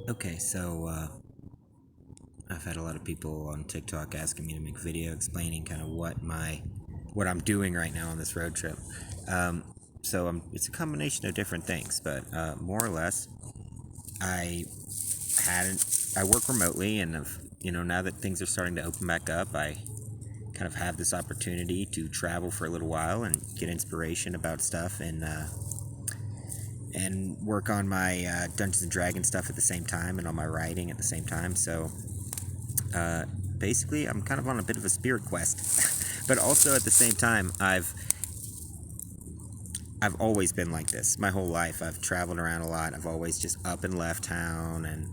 Okay, so I've had a lot of people on TikTok asking me to make a video explaining kind of what I'm doing right now on this road trip. Um, it's a combination of different things, but more or less, I had I work remotely, and now that things are starting to open back up, I kind of have this opportunity to travel for a little while and get inspiration about stuff and work on my Dungeons and Dragons stuff at the same time and on my writing at the same time. So uh, basically, I'm kind of on a bit of a spirit quest, but also at the same time, I've always been like this my whole life. I've traveled around a lot. I've always just up and left town, and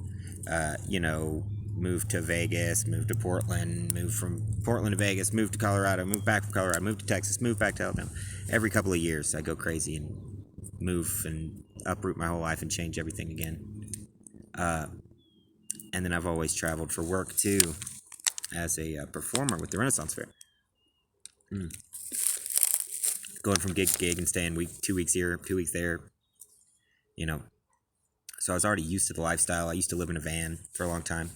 moved to Vegas, moved to Portland, moved from Portland to Vegas, moved to Colorado, moved back from Colorado, moved to Texas, moved back to Alabama. Every couple of years, I go crazy and move and uproot my whole life and change everything again. And then I've always traveled for work too, as a performer with the Renaissance Fair. Going from gig to gig and staying 2 weeks here, 2 weeks there. So I was already used to the lifestyle. I used to live in a van for a long time.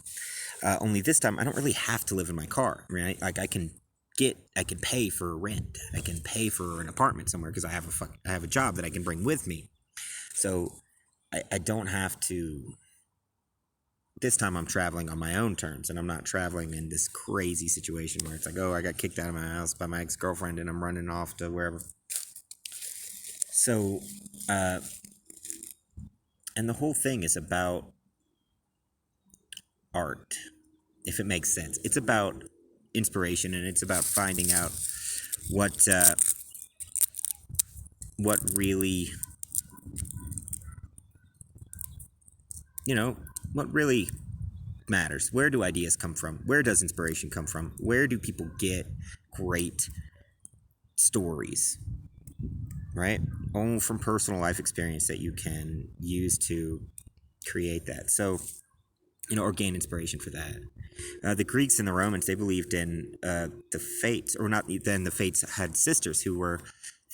Only this time, I don't really have to live in my car. I mean, I can pay for rent. I can pay for an apartment somewhere because I have a job that I can bring with me. So I don't have to. This time I'm traveling on my own terms, and I'm not traveling in this crazy situation where it's like, oh, I got kicked out of my house by my ex-girlfriend and I'm running off to wherever. So, and the whole thing is about art, if it makes sense. It's about inspiration, and it's about finding out what really, what really matters. Where do ideas come from? Where does inspiration come from? Where do people get great stories? Right? Only from personal life experience that you can use to create that. So, or gain inspiration for that. The Greeks and the Romans, they believed in the fates, or not then the fates had sisters who were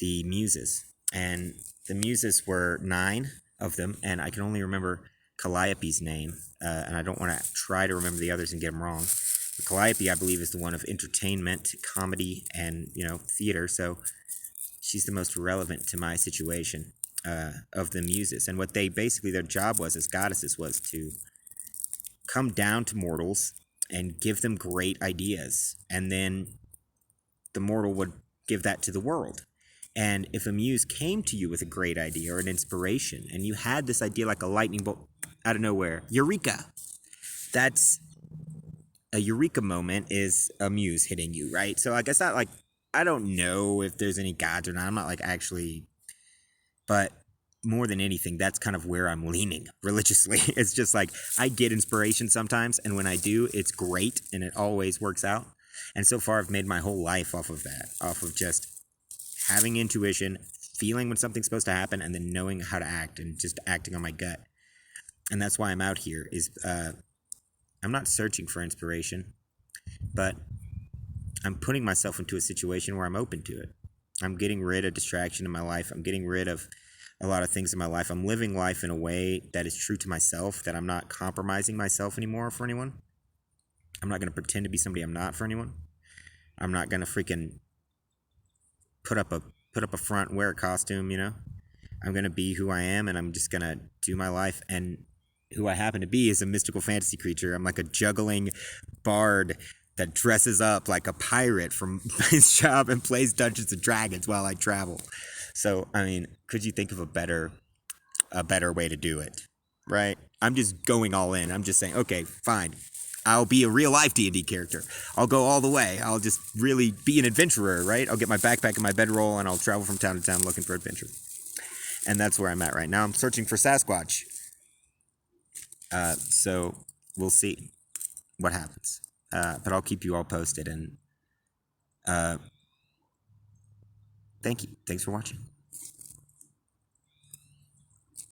the muses. And the muses were 9 of them, and I can only remember Calliope's name, and I don't want to try to remember the others and get them wrong. But Calliope, I believe, is the one of entertainment, comedy, and, theater, so she's the most relevant to my situation of the muses. And what they basically, their job was as goddesses was to come down to mortals and give them great ideas, and then the mortal would give that to the world. And if a muse came to you with a great idea or an inspiration, and you had this idea like a lightning bolt out of nowhere, eureka! That's a eureka moment, is a muse hitting you, right? So I guess that, like, I don't know if there's any gods or not. I'm not like actually, but more than anything, that's kind of where I'm leaning religiously. It's just like I get inspiration sometimes, and when I do, it's great and it always works out. And so far, I've made my whole life off of that, off of just having intuition, feeling when something's supposed to happen, and then knowing how to act and just acting on my gut. And that's why I'm out here. I'm not searching for inspiration, but I'm putting myself into a situation where I'm open to it. I'm getting rid of distraction in my life. I'm getting rid of a lot of things in my life. I'm living life in a way that is true to myself, that I'm not compromising myself anymore for anyone. I'm not going to pretend to be somebody I'm not for anyone. I'm not going to freaking put up a front, wear a costume, I'm going to be who I am, and I'm just going to do my life. And who I happen to be is a mystical fantasy creature. I'm like a juggling bard that dresses up like a pirate from his job and plays Dungeons and Dragons while I travel. So, I mean, could you think of a better way to do it, right? I'm just going all in. I'm just saying, okay, fine. I'll be a real life D&D character. I'll go all the way. I'll just really be an adventurer, right? I'll get my backpack and my bedroll, and I'll travel from town to town looking for adventure. And that's where I'm at right now. I'm searching for Sasquatch. So we'll see what happens. But I'll keep you all posted, and thank you. Thanks for watching.